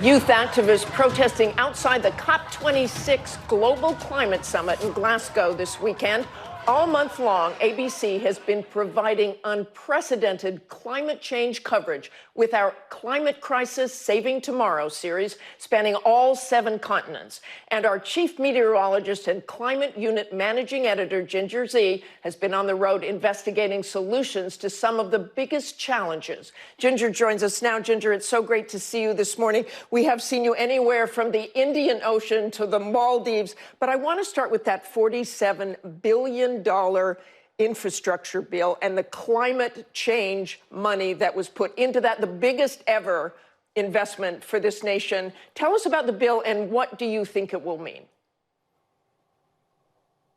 Youth activists protesting outside the COP26 Global Climate Summit in Glasgow this weekend. All month long, ABC has been providing unprecedented climate change coverage with our Climate Crisis Saving Tomorrow series spanning all 7 continents. And our chief meteorologist and climate unit managing editor, Ginger Zee, has been on the road investigating solutions to some of the biggest challenges. Ginger joins us now. Ginger, it's so great to see you this morning. We have seen you anywhere from the Indian Ocean to the Maldives, but I want to start with that $47 billion infrastructure bill and the climate change money that was put into that, the biggest ever investment for this nation. Tell us about the bill and what do you think it will mean?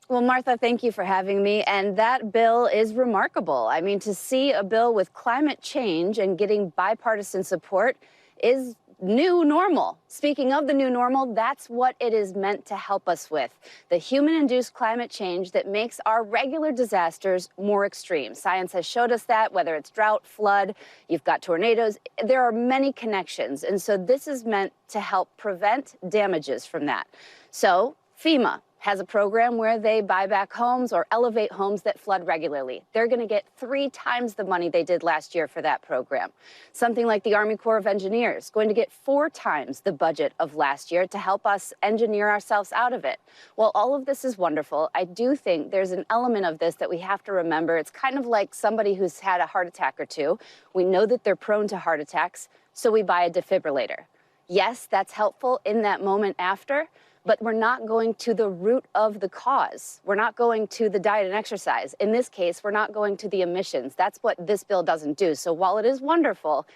Well, Martha, thank you for having me. And that bill is remarkable. I mean, to see a bill with climate change and getting bipartisan support is new normal. Speaking of the new normal, that's what it is meant to help us with. The human-induced climate change that makes our regular disasters more extreme. Science has showed us that, whether it's drought, flood, you've got tornadoes, there are many connections. And so this is meant to help prevent damages from that. So FEMA has a program where they buy back homes or elevate homes that flood regularly. They're going to get 3 times the money they did last year for that program. Something like the Army Corps of Engineers going to get 4 times the budget of last year to help us engineer ourselves out of it. While all of this is wonderful, I do think there's an element of this that we have to remember. It's kind of like somebody who's had a heart attack or two. We know that they're prone to heart attacks, so we buy a defibrillator. Yes, that's helpful in that moment after, but we're not going to the root of the cause. We're not going to the diet and exercise. In this case, we're not going to the emissions. That's what this bill doesn't do. So while it is wonderful,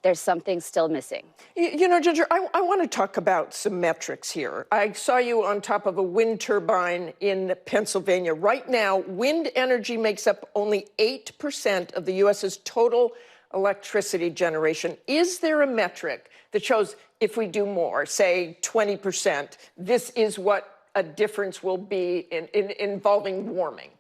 there's something still missing. You know, Ginger, I want to talk about some metrics here. I saw you on top of a wind turbine in Pennsylvania. Right now, wind energy makes up only 8% of the U.S.'s total electricity generation. Is there a metric that shows if we do more, say 20%, this is what a difference will be involving warming?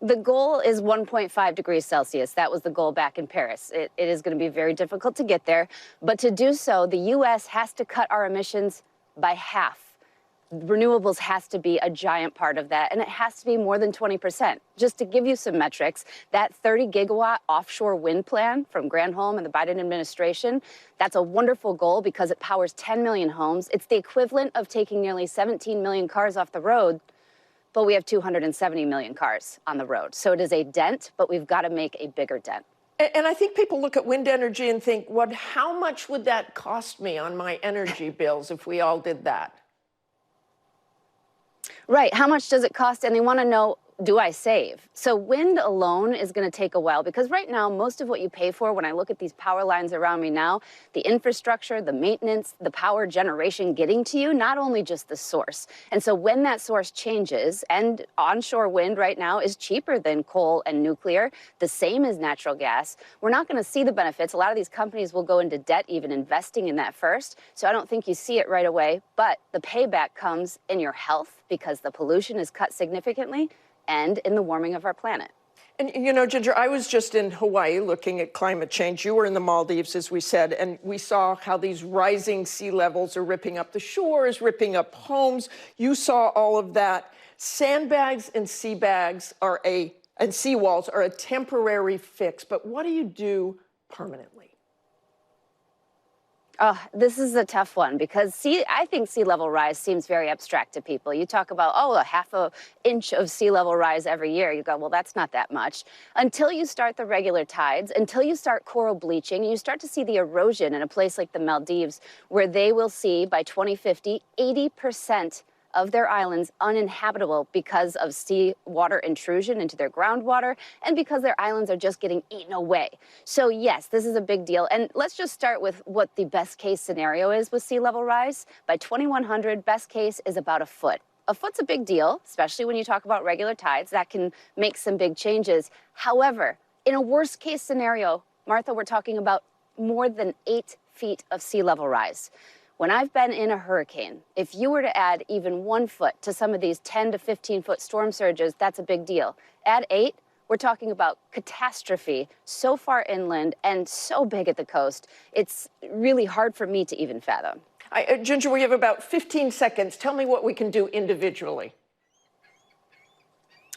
The goal is 1.5 degrees Celsius. That was the goal back in Paris. It is going to be very difficult to get there. But to do so, the U.S. has to cut our emissions by half. Renewables has to be a giant part of that, and it has to be more than 20%. Just to give you some metrics, that 30-gigawatt offshore wind plan from Granholm and the Biden administration, that's a wonderful goal because it powers 10 million homes. It's the equivalent of taking nearly 17 million cars off the road, but we have 270 million cars on the road. So it is a dent, but we've got to make a bigger dent. And I think people look at wind energy and think, well, how much would that cost me on my energy bills if we all did that? Right. How much does it cost? And they want to know, do I save? So wind alone is going to take a while because right now, most of what you pay for, when I look at these power lines around me now, the infrastructure, the maintenance, the power generation getting to you, not only just the source. And so when that source changes, and onshore wind right now is cheaper than coal and nuclear, the same as natural gas, we're not going to see the benefits. A lot of these companies will go into debt even investing in that first. So I don't think you see it right away, but the payback comes in your health because the pollution is cut significantly and in the warming of our planet. And, you know, Ginger, I was just in Hawaii looking at climate change. You were in the Maldives, as we said, and we saw how these rising sea levels are ripping up the shores, ripping up homes. You saw all of that. Sandbags and sea bags and seawalls are a temporary fix, but what do you do permanently? Oh, this is a tough one because I think sea level rise seems very abstract to people. You talk about, a half an inch of sea level rise every year. You go, well, that's not that much. Until you start the regular tides, until you start coral bleaching, and you start to see the erosion in a place like the Maldives, where they will see by 2050, 80% of their islands uninhabitable because of seawater intrusion into their groundwater and because their islands are just getting eaten away. So yes, this is a big deal. And let's just start with what the best case scenario is with sea level rise. By 2100, best case is about a foot. A foot's a big deal, especially when you talk about regular tides. That can make some big changes. However, in a worst case scenario, Martha, we're talking about more than 8 feet of sea level rise. When I've been in a hurricane, if you were to add even 1 foot to some of these 10 to 15 foot storm surges, that's a big deal. Add 8, we're talking about catastrophe so far inland and so big at the coast. It's really hard for me to even fathom. Ginger, we have about 15 seconds. Tell me what we can do individually.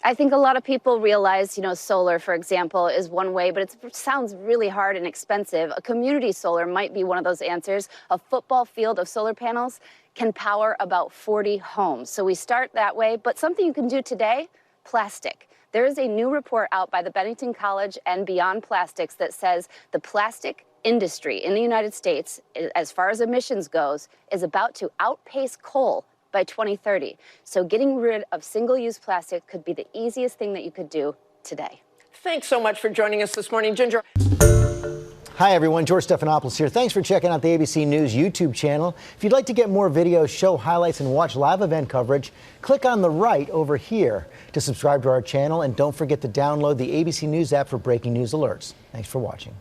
I think a lot of people realize, solar, for example, is one way, but it sounds really hard and expensive. A community solar might be one of those answers. A football field of solar panels can power about 40 homes. So we start that way, but something you can do today, plastic. There is a new report out by the Bennington College and Beyond Plastics that says the plastic industry in the United States, as far as emissions goes, is about to outpace coal by 2030. So getting rid of single-use plastic could be the easiest thing that you could do today. Thanks so much for joining us this morning, Ginger. Hi, everyone. George Stephanopoulos here. Thanks for checking out the ABC News YouTube channel. If you'd like to get more videos, show highlights, and watch live event coverage, click on the right over here to subscribe to our channel. And don't forget to download the ABC News app for breaking news alerts. Thanks for watching.